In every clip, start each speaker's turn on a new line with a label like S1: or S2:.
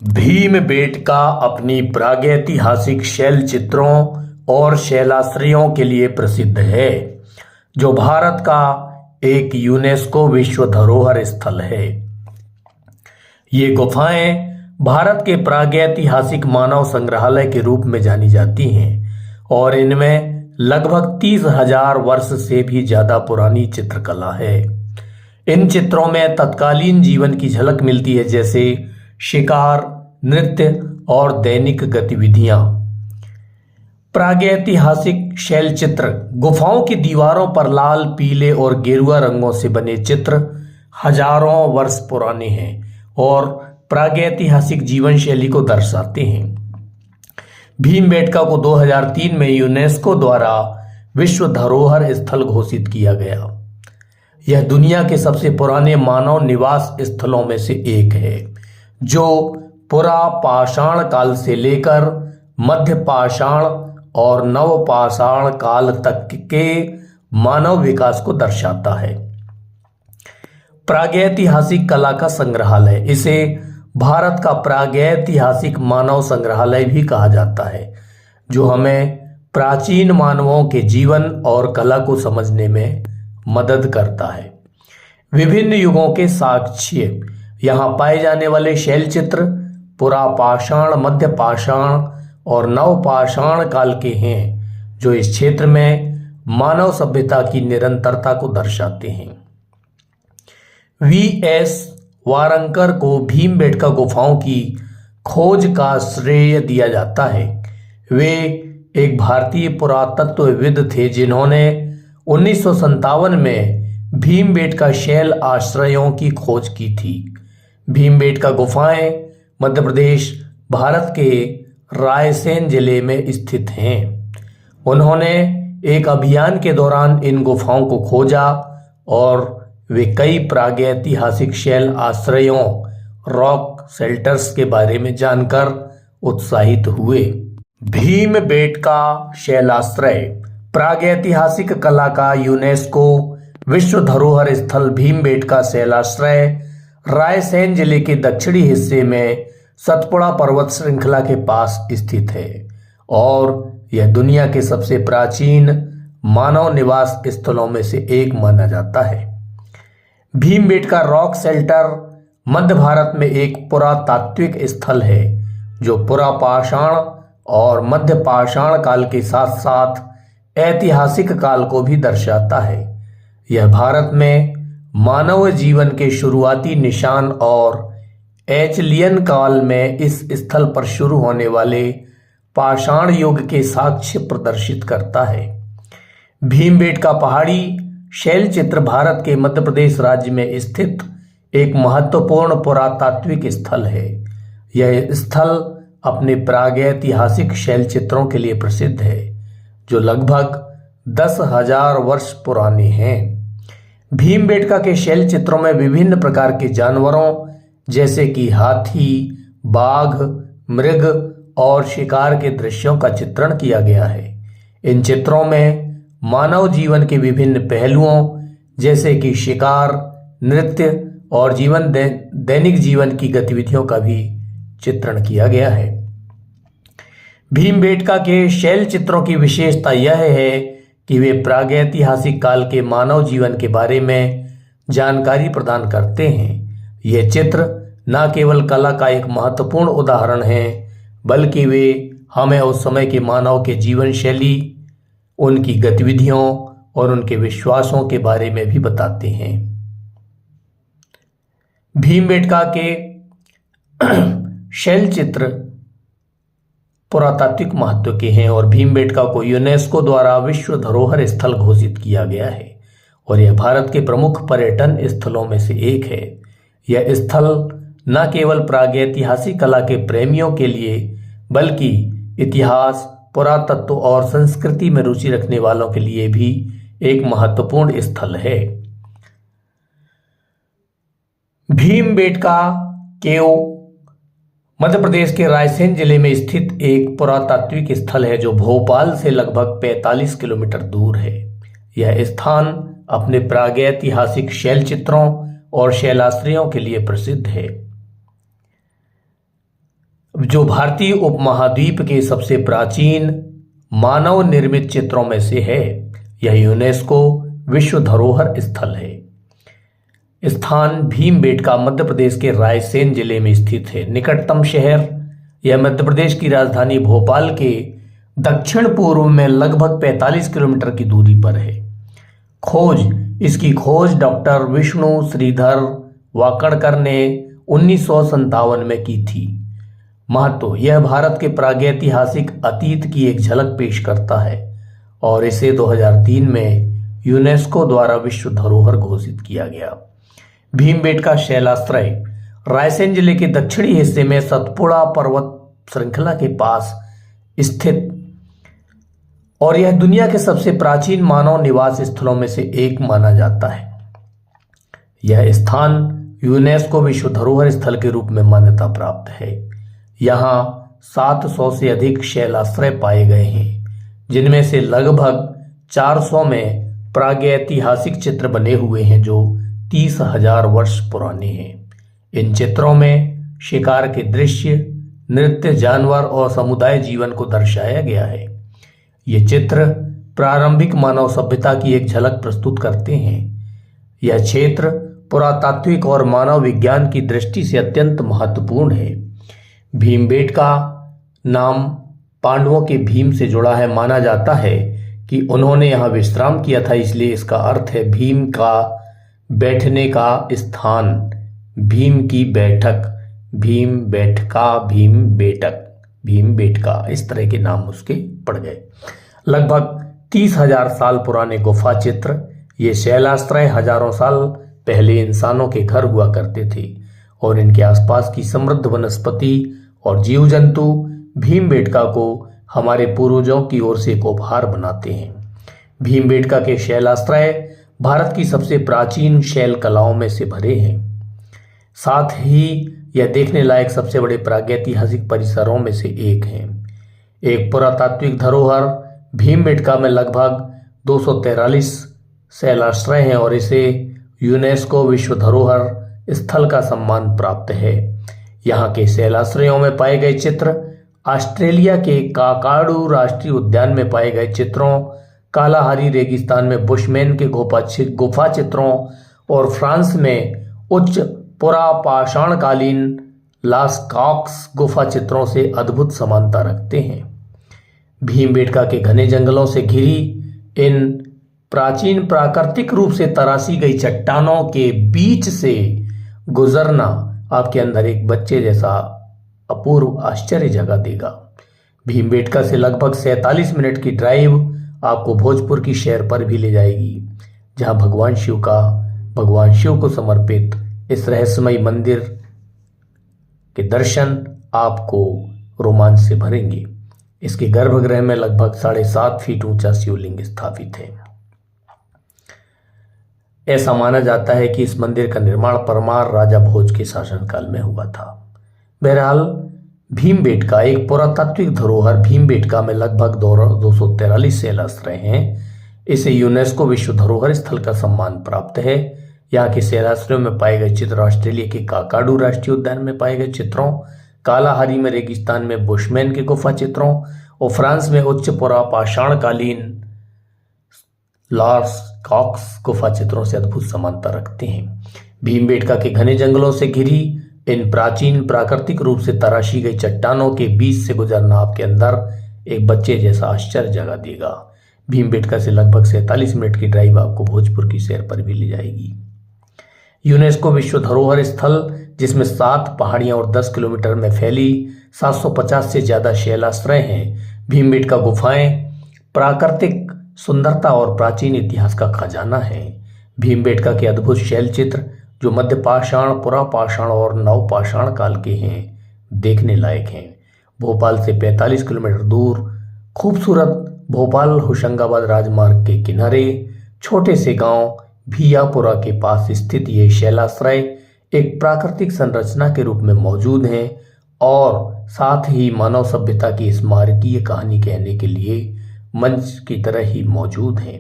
S1: भीमबेटका अपनी प्रागैतिहासिक शैल चित्रों और शैलाश्रयों के लिए प्रसिद्ध है, जो भारत का एक यूनेस्को विश्व धरोहर स्थल है। ये गुफाएं भारत के प्रागैतिहासिक मानव संग्रहालय के रूप में जानी जाती हैं और इनमें लगभग 30,000 वर्ष से भी ज्यादा पुरानी चित्रकला है। इन चित्रों में तत्कालीन जीवन की झलक मिलती है, जैसे शिकार, नृत्य और दैनिक गतिविधियां। प्रागैतिहासिक शैल चित्र गुफाओं की दीवारों पर लाल, पीले और गेरुआ रंगों से बने चित्र हजारों वर्ष पुराने हैं और प्रागैतिहासिक जीवन शैली को दर्शाते हैं। भीमबेटका को 2003 में यूनेस्को द्वारा विश्व धरोहर स्थल घोषित किया गया। यह दुनिया के सबसे पुराने मानव निवास स्थलों में से एक है, जो पुरा पाषाण काल से लेकर मध्य पाषाण और नव पाषाण काल तक के मानव विकास को दर्शाता है। प्रागैतिहासिक कला का संग्रहालय, इसे भारत का प्रागैतिहासिक मानव संग्रहालय भी कहा जाता है, जो हमें प्राचीन मानवों के जीवन और कला को समझने में मदद करता है। विभिन्न युगों के साक्ष्य यहाँ पाए जाने वाले शैल चित्र पुरा पाषाण, मध्य पाषाण और नव पाषाण काल के हैं, जो इस क्षेत्र में मानव सभ्यता की निरंतरता को दर्शाते हैं। वी.एस. वारंकर को भीमबेटका गुफाओं की खोज का श्रेय दिया जाता है। वे एक भारतीय पुरातत्वविद थे, जिन्होंने 1957 में भीमबेटका शैल आश्रयों की खोज की थी। भीमबेटका गुफाएं मध्य प्रदेश, भारत के रायसेन जिले में स्थित हैं। उन्होंने एक अभियान के दौरान इन गुफाओं को खोजा और वे कई प्रागैतिहासिक शैल आश्रयों, रॉक शेल्टर्स के बारे में जानकर उत्साहित हुए। भीमबेटका शैलाश्रय प्रागैतिहासिक कला का यूनेस्को विश्व धरोहर स्थल भीमबेटका शैलाश्रय रायसेन जिले के दक्षिणी हिस्से में सतपुड़ा पर्वत श्रृंखला के पास स्थित है और यह दुनिया के सबसे प्राचीन मानव निवास स्थलों में से एक माना जाता है। भीमबेटका रॉक शेल्टर मध्य भारत में एक पुरातात्विक स्थल है, जो पुरा पाषाण और मध्य पाषाण काल के साथ साथ ऐतिहासिक काल को भी दर्शाता है। यह भारत में मानव जीवन के शुरुआती निशान और एचलियन काल में इस स्थल पर शुरू होने वाले पाषाण युग के साक्ष्य प्रदर्शित करता है। भीमबेटका पहाड़ी शैल चित्र भारत के मध्य प्रदेश राज्य में स्थित एक महत्वपूर्ण पुरातात्विक स्थल है। यह स्थल अपने प्रागैतिहासिक शैल चित्रों के लिए प्रसिद्ध है, जो लगभग 10,000 वर्ष पुराने हैं। भीमबेटका के शैल चित्रों में विभिन्न प्रकार के जानवरों जैसे कि हाथी, बाघ, मृग और शिकार के दृश्यों का चित्रण किया गया है। इन चित्रों में मानव जीवन के विभिन्न पहलुओं जैसे कि शिकार, नृत्य और दैनिक जीवन की गतिविधियों का भी चित्रण किया गया है। भीमबेटका के शैल चित्रों की विशेषता यह है कि वे प्रागैतिहासिक काल के मानव जीवन के बारे में जानकारी प्रदान करते हैं। ये चित्र न केवल कला का एक महत्वपूर्ण उदाहरण हैं, बल्कि वे हमें उस समय के मानव के जीवन शैली, उनकी गतिविधियों और उनके विश्वासों के बारे में भी बताते हैं। भीमबेटका के शैल चित्र पुरातात्विक महत्व के हैं और भीमबेटका को यूनेस्को द्वारा विश्व धरोहर स्थल घोषित किया गया है और यह भारत के प्रमुख पर्यटन स्थलों में से एक है। यह स्थल न केवल प्रागैतिहासिक कला के प्रेमियों के लिए, बल्कि इतिहास, पुरातत्व और संस्कृति में रुचि रखने वालों के लिए भी एक महत्वपूर्ण स्थल है। भीमबेटका केव मध्य प्रदेश के रायसेन जिले में स्थित एक पुरातात्विक स्थल है, जो भोपाल से लगभग 45 किलोमीटर दूर है। यह स्थान अपने प्रागैतिहासिक शैल चित्रों और शैलाश्रयों के लिए प्रसिद्ध है। जो भारतीय उपमहाद्वीप के सबसे प्राचीन मानव निर्मित चित्रों में से है। यह यूनेस्को विश्व धरोहर स्थल है। स्थान भीमबेटका मध्य प्रदेश के रायसेन जिले में स्थित है। निकटतम शहर, यह मध्य प्रदेश की राजधानी भोपाल के दक्षिण पूर्व में लगभग 45 किलोमीटर की दूरी पर है। इसकी खोज डॉक्टर विष्णु श्रीधर वाकड़कर ने 1957 में की थी। महत्व, यह भारत के प्रागैतिहासिक अतीत की एक झलक पेश करता है और इसे 2003 में यूनेस्को द्वारा विश्व धरोहर घोषित किया गया। भीमबेटका शैलाश्रय रायसेन जिले के दक्षिणी हिस्से में सतपुड़ा पर्वत श्रृंखला के पास स्थित और यह दुनिया के सबसे प्राचीन मानव निवास स्थलों में से एक माना जाता है। यह स्थान यूनेस्को विश्व धरोहर स्थल के रूप में मान्यता प्राप्त है। यहाँ 700 से अधिक शैलाश्रय पाए गए हैं, जिनमें से लगभग 400 में प्रागैतिहासिक चित्र बने हुए हैं जो 30,000 वर्ष पुराने हैं। इन चित्रों में शिकार के दृश्य, नृत्य, जानवर और समुदाय जीवन को दर्शाया गया है। ये चित्र प्रारंभिक मानव सभ्यता की एक झलक प्रस्तुत करते हैं। यह क्षेत्र पुरातात्विक और मानव विज्ञान की दृष्टि से अत्यंत महत्वपूर्ण है। भीमबेटका नाम पांडवों के भीम से जुड़ा है। माना जाता है कि उन्होंने यहाँ विश्राम किया था, इसलिए इसका अर्थ है भीम का बैठने का स्थान, भीम की बैठक, भीम बैठका, भीम बेटक, भीम बेटका, इस तरह के नाम उसके पड़ गए। लगभग 30,000 साल पुराने गुफा चित्र। ये शैलाश्रय हजारों साल पहले इंसानों के घर हुआ करते थे और इनके आसपास की समृद्ध वनस्पति और जीव जंतु भीमबेटका को हमारे पूर्वजों की ओर से एक उपहार बनाते हैं। भीमबेटका के शैलाश्रय भारत की सबसे प्राचीन शैल कलाओं में से भरे हैं। साथ ही यह देखने लायक सबसे बड़े प्रागैतिहासिक परिसरों में से एक है। एक पुरातात्विक धरोहर भीमबेटका में लगभग 243 शैलाश्रय हैं और इसे यूनेस्को विश्व धरोहर स्थल का सम्मान प्राप्त है। यहाँ के शैलाश्रयों में पाए गए चित्र ऑस्ट्रेलिया के काकाडू राष्ट्रीय उद्यान में पाए गए चित्रों, कालाहारी रेगिस्तान में बुशमैन के गुफा चित्रों और फ्रांस में उच्च पुरापाषाणकालीन लास्कॉक्स गुफा चित्रों से अद्भुत समानता रखते हैं। भीमबेटका के घने जंगलों से घिरी इन प्राचीन प्राकृतिक रूप से तराशी गई चट्टानों के बीच से गुजरना आपके अंदर एक बच्चे जैसा अपूर्व आश्चर्य जगा देगा। भीमबेटका से लगभग 47 मिनट की ड्राइव आपको भोजपुर की शहर पर भी ले जाएगी, जहां भगवान शिव को समर्पित इस रहस्यमय मंदिर के दर्शन आपको रोमांच से भरेंगे। इसके गर्भगृह में लगभग 7.5 फीट ऊंचा शिवलिंग स्थापित है। ऐसा माना जाता है कि इस मंदिर का निर्माण परमार राजा भोज के शासनकाल में हुआ था। बहरहाल भीमबेटका एक पुरातात्विक धरोहर। भीमबेटका में लगभग 243 शैलाश्रय हैं। इसे यूनेस्को विश्व धरोहर स्थल का सम्मान प्राप्त है। यहाँ के शैलाश्रयों में पाए गए चित्र ऑस्ट्रेलिया के काकाडू राष्ट्रीय उद्यान में पाए गए चित्रों, कालाहारी में रेगिस्तान में बुशमैन के गुफा चित्रों और फ्रांस में उच्च पुरापाषाणकालीन लास्कॉक्स गुफा चित्रों से अद्भुत समानता रखते हैं। भीमबेटका के घने जंगलों से घिरी इन प्राचीन प्राकृतिक रूप से तराशी गई चट्टानों के बीच से गुजरना आपके अंदर एक बच्चे जैसा आश्चर्य जगा देगा। भीमबेटका से लगभग 47 मिनट की ड्राइव आपको भोजपुर की सैर पर भी ले जाएगी। यूनेस्को विश्व धरोहर स्थल, जिसमें 7 पहाड़ियां और 10 किलोमीटर में फैली 750 से ज्यादा शैलाश्रय हैं। भीमबेटका गुफाएं प्राकृतिक सुंदरता और प्राचीन इतिहास का खजाना है। भीमबेटका के अद्भुत शैल चित्र, जो मध्य पाषाण, पुरापाषाण और नवपाषाण काल के हैं, देखने लायक हैं। भोपाल से 45 किलोमीटर दूर खूबसूरत भोपाल होशंगाबाद राजमार्ग के किनारे छोटे से गांव भियापुरा के पास स्थित ये शैलाश्रय एक प्राकृतिक संरचना के रूप में मौजूद हैं और साथ ही मानव सभ्यता की स्मारकीय कहानी कहने के लिए मंच की तरह ही मौजूद हैं।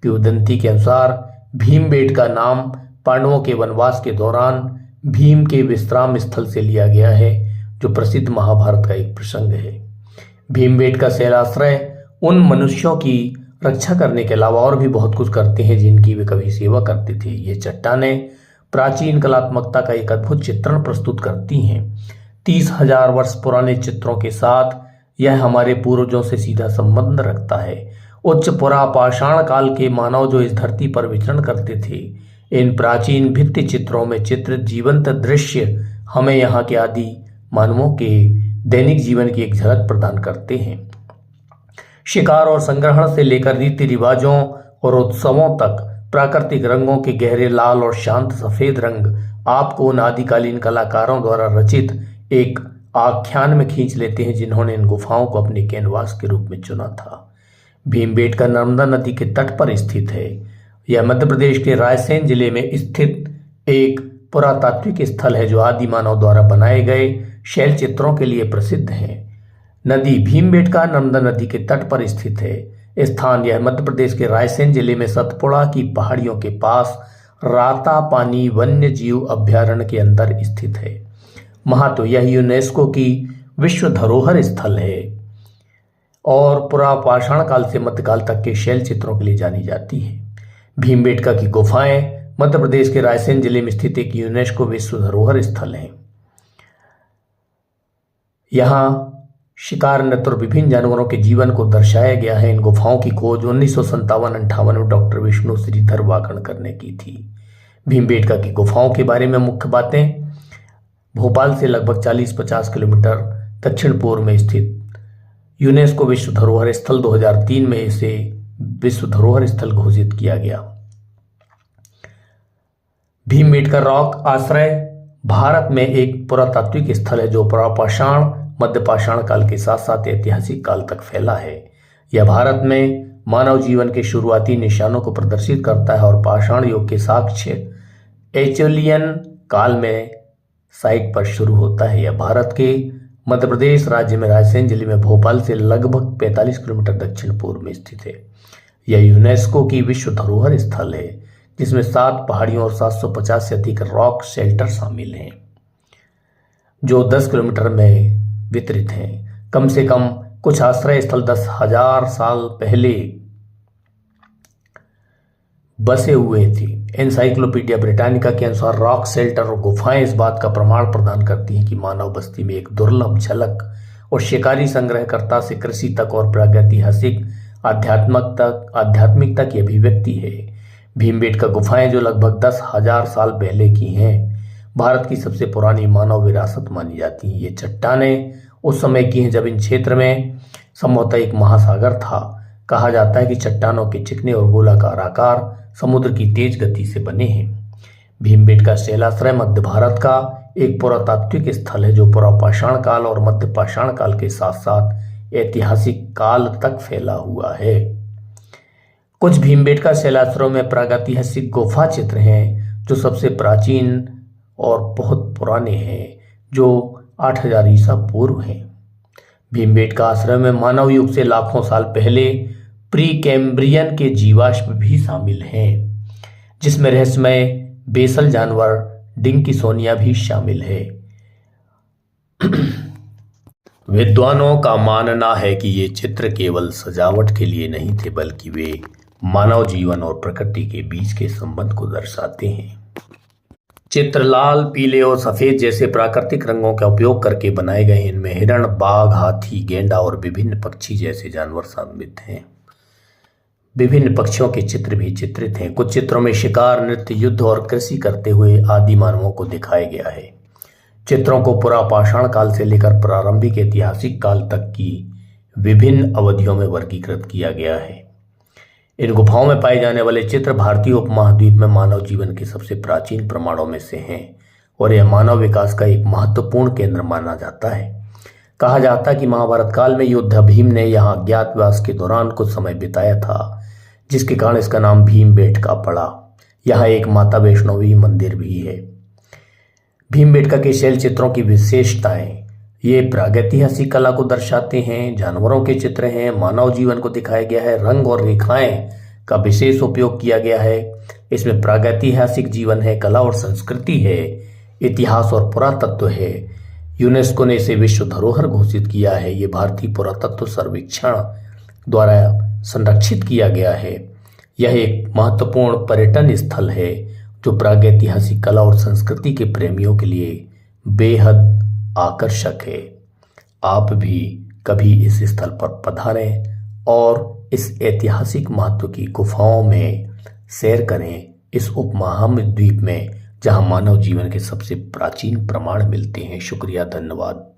S1: किंवदंती के अनुसार भीमबेटका नाम पांडवों के वनवास के दौरान भीम के विश्राम स्थल से लिया गया है, जो प्रसिद्ध महाभारत का एक प्रसंग है। भीमबेटका शैलाश्रय उन मनुष्यों की रक्षा करने के अलावा और भी बहुत कुछ करते हैं जिनकी वे कभी सेवा करते थे। ये चट्टानें प्राचीन कलात्मकता का एक अद्भुत चित्रण प्रस्तुत करती हैं। 30,000 वर्ष पुराने चित्रों के साथ यह हमारे पूर्वजों से सीधा संबंध रखता है। उच्च पुरापाषाण काल के मानव जो इस धरती पर विचरण करते थे, इन प्राचीन भित्ति चित्रों में चित्रित जीवंत दृश्य हमें यहाँ के आदि मानवों के दैनिक जीवन की एक झलक प्रदान करते हैं। शिकार और संग्रहण से लेकर रीति रिवाजों और उत्सवों तक प्राकृतिक रंगों के गहरे लाल और शांत सफेद रंग आपको उन आदिकालीन कलाकारों द्वारा रचित एक आख्यान में खींच लेते हैं जिन्होंने इन गुफाओं को अपने कैनवास के रूप में चुना था। भीमबेटका नर्मदा नदी के तट पर स्थित है। यह मध्य प्रदेश के रायसेन जिले में स्थित एक पुरातात्विक स्थल है जो आदि मानव द्वारा बनाए गए शैल चित्रों के लिए प्रसिद्ध है। नदी भीमबेटका नर्मदा नदी के तट पर स्थित है। स्थान यह मध्य प्रदेश के रायसेन जिले में सतपुड़ा की पहाड़ियों के पास रातापानी वन्य जीव अभ्यारण्य के अंदर स्थित है। महत्व यह यूनेस्को की विश्व धरोहर स्थल है और पुरापाषाण काल से मध्यकाल तक के शैल चित्रों के लिए जानी जाती है। भीमबेटका की गुफाएं मध्य प्रदेश के रायसेन जिले में स्थित एक यूनेस्को विश्व धरोहर स्थल है। यहाँ शिकार नृत्य और विभिन्न जानवरों के जीवन को दर्शाया गया है। इन गुफाओं की खोज 1957-58 में डॉक्टर विष्णु श्रीधर वाकणकर ने की थी। भीमबेटका की गुफाओं के बारे में मुख्य बातें: भोपाल से लगभग 40-50 किलोमीटर दक्षिण पूर्व में स्थित यूनेस्को विश्व धरोहर स्थल 2003 में इसे विश्व धरोहर स्थल घोषित किया गया। भीमबेटका रॉक आश्रय भारत में एक पुरातात्विक स्थल है जो पुरापाषाण मध्यपाषाण काल के साथ साथ ऐतिहासिक काल तक फैला है। यह भारत में मानव जीवन के शुरुआती निशानों को प्रदर्शित करता है और पाषाण युग के साक्ष्य एचोलियन काल में साइट पर शुरू होता है। यह भारत के मध्य प्रदेश राज्य में रायसेन जिले में भोपाल से लगभग 45 किलोमीटर दक्षिण पूर्व में स्थित है। यह यूनेस्को की विश्व धरोहर स्थल है जिसमें 7 पहाड़ियों और 750 से अधिक रॉक शेल्टर शामिल हैं जो 10 किलोमीटर में वितरित हैं। कम से कम कुछ आश्रय स्थल 10,000 साल पहले बसे हुए थे। एनसाइक्लोपीडिया ब्रिटानिका के अनुसार रॉक शेल्टर और गुफाएं इस बात का प्रमाण प्रदान करती हैं कि मानव बस्ती में एक दुर्लभ झलक और शिकारी संग्रहकर्ता से कृषि तक और प्रागैतिहासिक आध्यात्मिकता की अभिव्यक्ति है। भीमबेटका गुफाएं जो लगभग 10,000 साल पहले की हैं भारत की सबसे पुरानी मानव विरासत मानी जाती है। ये चट्टानें उस समय की हैं जब इन क्षेत्र में संभवतः एक महासागर था। कहा जाता है कि चट्टानों के चिकने और गोलाकार आकार समुद्र की तेज गति से बने हैं। भीमबेटका शैलाश्रय मध्य भारत का एक पुरातात्विक स्थल है जो पुरापाषाण काल और मध्यपाषाण काल के साथ साथ ऐतिहासिक काल तक फैला हुआ है। कुछ भीमबेटका शैलाश्रयों में प्रागैतिहासिक गुफा चित्र हैं जो सबसे प्राचीन और बहुत पुराने हैं जो 8,000 ईसा पूर्व हैं। भीमबेटका आश्रम में मानव युग से लाखों साल पहले प्री कैम्ब्रियन के जीवाश्म भी शामिल हैं जिसमें रहस्यमय बेसल जानवर डिंकिसोनिया भी शामिल है। विद्वानों का मानना है कि ये चित्र केवल सजावट के लिए नहीं थे बल्कि वे मानव जीवन और प्रकृति के बीच के संबंध को दर्शाते हैं। चित्र लाल, पीले और सफेद जैसे प्राकृतिक रंगों का उपयोग करके बनाए गए। इनमें हिरण, बाघ, हाथी, गेंडा और विभिन्न पक्षी जैसे जानवर शामिल हैं। विभिन्न पक्षियों के चित्र भी चित्रित हैं। कुछ चित्रों में शिकार, नृत्य, युद्ध और कृषि करते हुए आदि मानवों को दिखाया गया है। चित्रों को पुरापाषाण काल से लेकर प्रारंभिक ऐतिहासिक काल तक की विभिन्न अवधियों में वर्गीकृत किया गया है। इन गुफाओं में पाए जाने वाले चित्र भारतीय उपमहाद्वीप में मानव जीवन के सबसे प्राचीन प्रमाणों में से हैं और यह मानव विकास का एक महत्वपूर्ण केंद्र माना जाता है। कहा जाता है कि महाभारत काल में योद्धा भीम ने यहाँ अज्ञातवास के दौरान कुछ समय बिताया था जिसके कारण इसका नाम भीमबेटका पड़ा। यहाँ एक माता वैष्णवी मंदिर भी है। भीमबेटका के शैल चित्रों की विशेषताएं: ये प्रागैतिहासिक कला को दर्शाते हैं, जानवरों के चित्र हैं, मानव जीवन को दिखाया गया है, रंग और रेखाएं का विशेष उपयोग किया गया है। इसमें प्रागैतिहासिक जीवन है, कला और संस्कृति है, इतिहास और पुरातत्व है। यूनेस्को ने इसे विश्व धरोहर घोषित किया है। ये भारतीय पुरातत्व सर्वेक्षण द्वारा संरक्षित किया गया है। यह एक महत्वपूर्ण पर्यटन स्थल है जो प्रागैतिहासिक कला और संस्कृति के प्रेमियों के लिए बेहद आकर्षक है। आप भी कभी इस स्थल पर पधारें और इस ऐतिहासिक महत्व की गुफाओं में सैर करें, इस उपमहाद्वीप में जहां मानव जीवन के सबसे प्राचीन प्रमाण मिलते हैं। शुक्रिया, धन्यवाद।